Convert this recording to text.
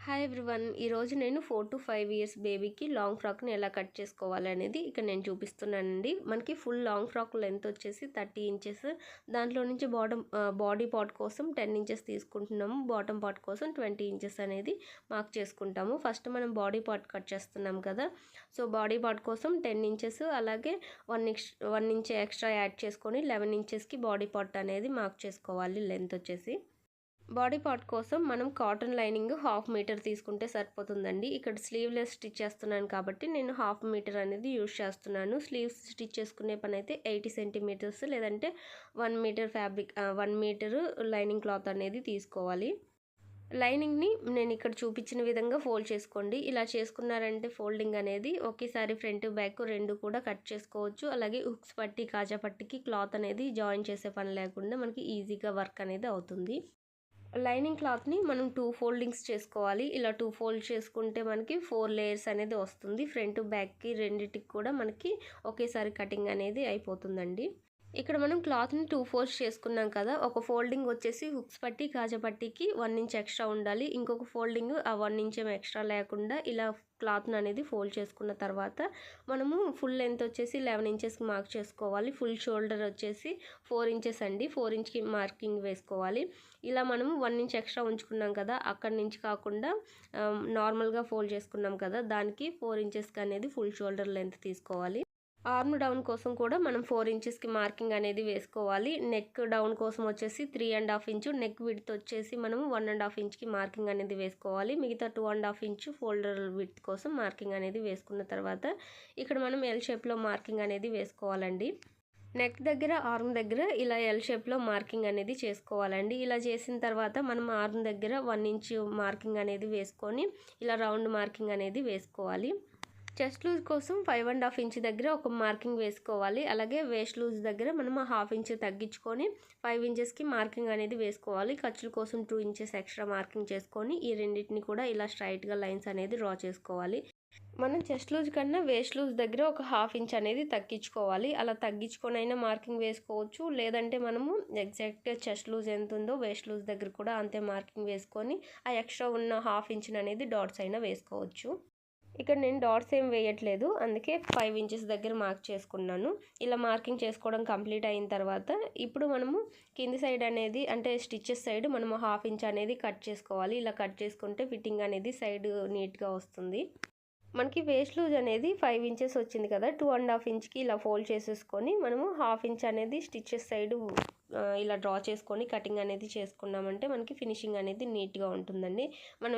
Hi everyone. ఈరోజు నేను 4 to 5 years బేబీకి లాంగ్ ఫ్రాక్ని ఎలా కట్ చేసుకోవాలి అనేది ఇక్కడ నేను చూపిస్తున్నానండి. మనకి ఫుల్ లాంగ్ ఫ్రాక్ లెంత్ వచ్చేసి 30 ఇంచెస్. దాంట్లో నుంచి బాడీ పార్ట్ కోసం 10 ఇంచెస్ తీసుకుంటున్నాము. బాటమ్ పార్ట్ కోసం 20 ఇంచెస్ అనేది మార్క్ చేసుకుంటాము. ఫస్ట్ మనం బాడీ పార్ట్ కట్ చేస్తున్నాం కదా, సో బాడీ పార్ట్ కోసం 10 ఇంచెస్ అలాగే 1 ఇంచ్ ఎక్స్ట్రా యాడ్ చేసుకొని 11 ఇంచెస్కి బాడీ పార్ట్ అనేది మార్క్ చేసుకోవాలి. లెంత్ వచ్చేసి బాడీ పార్ట్ కోసం మనం కాటన్ లైనింగ్ 1/2 మీటర్ తీసుకుంటే సరిపోతుందండి. ఇక్కడ స్లీవ్లెస్ స్టిచ్ చేస్తున్నాను కాబట్టి నేను 1/2 మీటర్ అనేది యూజ్ చేస్తున్నాను. స్లీవ్స్ స్టిచ్ చేసుకునే పని అయితే 80 సెంటీమీటర్స్ లేదంటే 1 మీటర్ 1 మీటర్ లైనింగ్ క్లాత్ అనేది తీసుకోవాలి. లైనింగ్ని నేను ఇక్కడ చూపించిన విధంగా ఫోల్డ్ చేసుకోండి. ఇలా చేసుకున్నారంటే ఫోల్డింగ్ అనేది ఒకేసారి ఫ్రంట్ బ్యాక్ రెండు కూడా కట్ చేసుకోవచ్చు. అలాగే హుక్స్ పట్టి కాజా పట్టికి క్లాత్ అనేది జాయిన్ చేసే పని లేకుండా మనకి ఈజీగా వర్క్ అనేది అవుతుంది. లైనింగ్ క్లాత్ని మనం 2 ఫోల్డింగ్స్ చేసుకోవాలి. ఇలా 2 ఫోల్డ్ చేసుకుంటే మనకి 4 లేయర్స్ అనేది వస్తుంది. ఫ్రంట్ బ్యాక్కి రెండిటికి కూడా మనకి ఒకేసారి కటింగ్ అనేది అయిపోతుందండి. ఇక్కడ మనం క్లాత్ని 2 ఫోల్డ్స్ చేసుకున్నాం కదా, ఒక ఫోల్డింగ్ వచ్చేసి హుక్స్ పట్టి కాజా పట్టికి 1 ఇంచ్ ఎక్స్ట్రా ఉండాలి. ఇంకొక ఫోల్డింగ్ ఆ 1 ఇంచ్ ఎక్స్ట్రా లేకుండా ఇలా క్లాత్ని అనేది ఫోల్డ్ చేసుకున్న తర్వాత మనము ఫుల్ లెంత్ వచ్చేసి 11 ఇంచెస్కి మార్క్ చేసుకోవాలి. ఫుల్ షోల్డర్ వచ్చేసి 4 ఇంచెస్ అండి. 4 ఇంచ్కి మార్కింగ్ వేసుకోవాలి. ఇలా మనము 1 ఇంచ్ ఎక్స్ట్రా ఉంచుకున్నాం కదా, అక్కడి నుంచి కాకుండా నార్మల్గా ఫోల్డ్ చేసుకున్నాం కదా, దానికి 4 ఇంచెస్కి అనేది ఫుల్ షోల్డర్ లెంత్ తీసుకోవాలి. ఆర్మ్ డౌన్ కోసం కూడా మనం 4 ఇంచెస్కి మార్కింగ్ అనేది వేసుకోవాలి. నెక్ డౌన్ కోసం వచ్చేసి 3.5 ఇంచు, నెక్ విడ్త్ వచ్చేసి మనము 1.5 ఇంచ్కి మార్కింగ్ అనేది వేసుకోవాలి. మిగతా 2.5 ఇంచు ఫోల్డర్ విడ్త్ కోసం మార్కింగ్ అనేది వేసుకున్న తర్వాత ఇక్కడ మనం ఎల్ షేప్లో మార్కింగ్ అనేది వేసుకోవాలండి. నెక్ దగ్గర ఆర్మ్ దగ్గర ఇలా ఎల్ షేప్లో మార్కింగ్ అనేది చేసుకోవాలండి. ఇలా చేసిన తర్వాత మనం ఆర్మ్ దగ్గర 1 ఇంచు మార్కింగ్ అనేది వేసుకొని ఇలా రౌండ్ మార్కింగ్ అనేది వేసుకోవాలి. చెస్ట్ లూజ్ కోసం 5.5 ఇంచ్ దగ్గర ఒక మార్కింగ్ వేసుకోవాలి. అలాగే వేస్ట్ లూజ్ దగ్గర మనం 1/2 ఇంచ్ తగ్గించుకొని 5 ఇంచెస్కి మార్కింగ్ అనేది వేసుకోవాలి. ఖర్చుల కోసం 2 ఇంచెస్ ఎక్స్ట్రా మార్కింగ్ చేసుకొని ఈ రెండింటిని కూడా ఇలా స్ట్రైట్గా లైన్స్ అనేది డ్రా చేసుకోవాలి. మనం చెస్ట్ లూజ్ కన్నా వేస్ట్ లూజ్ దగ్గర ఒక 1/2 ఇంచ్ అనేది తగ్గించుకోవాలి. అలా తగ్గించుకొని అయినా మార్కింగ్ వేసుకోవచ్చు, లేదంటే మనము ఎగ్జాక్ట్ చెస్ట్ లూజ్ ఎంత ఉందో వేస్ట్ లూజ్ దగ్గర కూడా అంతే మార్కింగ్ వేసుకొని ఆ ఎక్స్ట్రా ఉన్న 1/2 ఇంచ్ అనేది డాట్స్ అయినా వేసుకోవచ్చు. ఇక్కడ నేను డాట్స్ ఏం వేయట్లేదు, అందుకే 5 ఇంచెస్ దగ్గర మార్క్ చేసుకున్నాను. ఇలా మార్కింగ్ చేసుకోవడం కంప్లీట్ అయిన తర్వాత ఇప్పుడు మనము కింది సైడ్ అనేది అంటే స్టిచెస్ సైడ్ మనము 1/2 ఇంచ్ అనేది కట్ చేసుకోవాలి. ఇలా కట్ చేసుకుంటే ఫిట్టింగ్ అనేది సైడ్ నీట్గా వస్తుంది. మనకి వేస్ట్ లూజ్ అనేది 5 ఇంచెస్ వచ్చింది కదా, 2.5 ఇంచ్కి ఇలా ఫోల్డ్ చేసేసుకొని మనము 1/2 ఇంచ్ అనేది స్టిచెస్ సైడ్ ఇలా డ్రా చేసుకొని కటింగ్ అనేది చేసుకున్నామంటే మనకి ఫినిషింగ్ అనేది నీట్గా ఉంటుందండి. మనం